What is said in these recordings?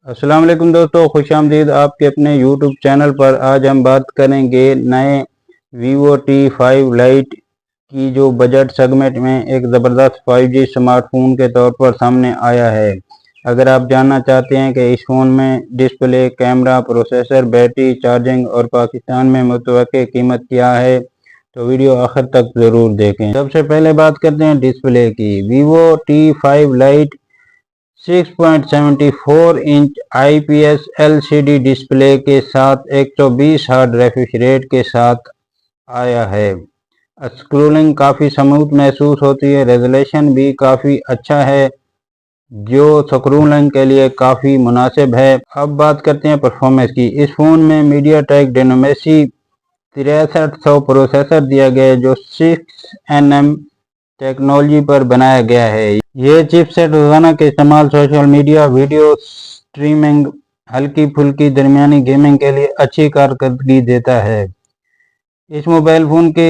अस्सलाम वालेकुम दोस्तों, खुश आमदीद आपके अपने YouTube चैनल पर। आज हम बात करेंगे नए Vivo T5 Lite की, जो बजट सेगमेंट में एक ज़बरदस्त 5G स्मार्टफोन के तौर पर सामने आया है। अगर आप जानना चाहते हैं कि इस फ़ोन में display, camera, processor, battery, charging और पाकिस्तान में मुतवक्के कीमत क्या है, तो वीडियो आखिर तक ज़रूर देखें। सबसे पहले बात करते हैं डिस्प्ले की। Vivo T5 Lite 6.74 inch IPS LCD display के साथ 120 हर्ट्ज रिफ्रेश रेट के साथ आया है। स्क्रोलिंग काफ़ी स्मूथ महसूस होती है। रेजोल्यूशन भी काफ़ी अच्छा है, जो स्क्रोलिंग के लिए काफ़ी मुनासिब है। अब बात करते हैं परफॉर्मेंस की। इस फ़ोन में MediaTek Dimensity 6300 प्रोसेसर दिया गया है, जो 6nm टेक्नोलॉजी पर बनाया गया है। ये चिपसेट रोजाना के इस्तेमाल, सोशल मीडिया, वीडियो स्ट्रीमिंग, हल्की फुल्की दरमियानी गेमिंग के लिए अच्छी कारकर्दगी देता है। इस मोबाइल फ़ोन के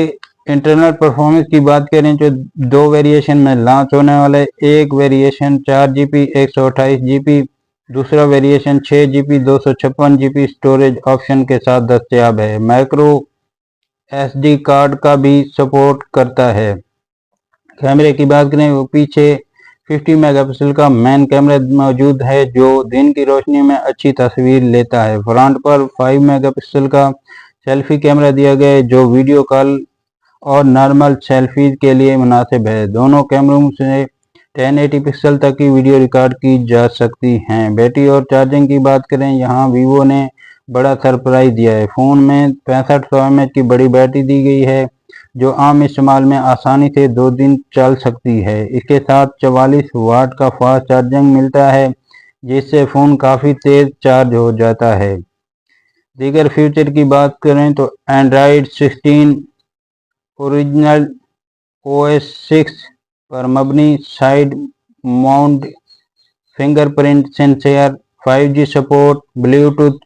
इंटरनल परफॉर्मेंस की बात करें तो दो वेरिएशन में लॉन्च होने वाले। एक वेरिएशन 4GB 128GB, दूसरा variation 6GB 256GB storage option के साथ दस्तयाब है। माइक्रो SD कार्ड का भी सपोर्ट करता है। कैमरे की बात करें वो पीछे 50 मेगापिक्सल का मेन कैमरा मौजूद है, जो दिन की रोशनी में अच्छी तस्वीर लेता है। फ्रंट पर 5 मेगापिक्सल का सेल्फी कैमरा दिया गया है, जो वीडियो कॉल और नॉर्मल सेल्फी के लिए मुनासिब है। दोनों कैमरों से 1080 पिक्सल तक की वीडियो रिकॉर्ड की जा सकती हैं। बैटरी और चार्जिंग की बात करें, यहाँ वीवो ने बड़ा सरप्राइज दिया है। फ़ोन में 6500 mAh की बड़ी बैटरी दी गई है, जो आम इस्तेमाल में आसानी से 2 दिन चल सकती है। इसके साथ 44 वाट का फास्ट चार्जिंग मिलता है, जिससे फ़ोन काफ़ी तेज़ चार्ज हो जाता है। दीगर फीचर की बात करें तो Android 16 ओरिजिनल OS 6 पर मबनी, side mount fingerprint sensor, 5G support, Bluetooth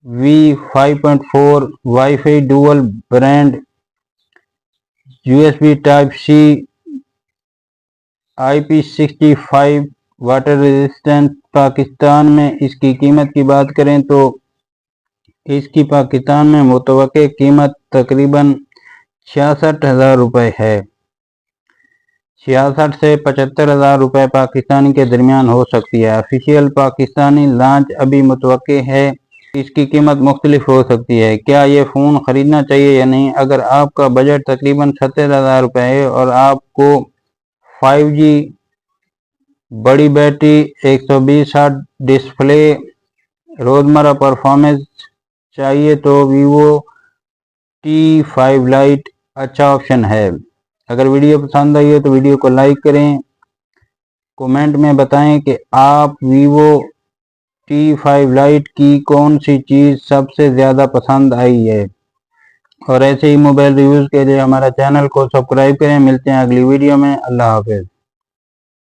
V5.4, wifi dual band, USB Type-C, IP65 water resistance. Pakistan में इसकी कीमत की बात करें तो इसकी पाकिस्तान में मुतवक्के कीमत तकरीबन 66,000 रुपये है। 66 से 75,000 रुपये पाकिस्तानी के दरमियान हो सकती है। ऑफिशियल पाकिस्तानी लॉन्च अभी मुतवक्के है। इसकी कीमत मुख्तलिफ हो सकती है। क्या ये फ़ोन ख़रीदना चाहिए या नहीं? अगर आपका बजट तकरीबन 70,000 रुपये है और आपको 5G बड़ी बैटरी, 120 हर्ट्ज डिस्प्ले, रोज़मर्रा परफॉर्मेंस चाहिए, तो Vivo T5 Lite अच्छा ऑप्शन है। अगर वीडियो पसंद आई हो तो वीडियो को लाइक करें। कमेंट में बताएं कि आप Vivo T5 Lite की कौन सी चीज़ सबसे ज़्यादा पसंद आई है। और ऐसे ही मोबाइल रिव्यूज़ के लिए हमारा चैनल को सब्सक्राइब करें। मिलते हैं अगली वीडियो में। अल्लाह हाफ़िज़।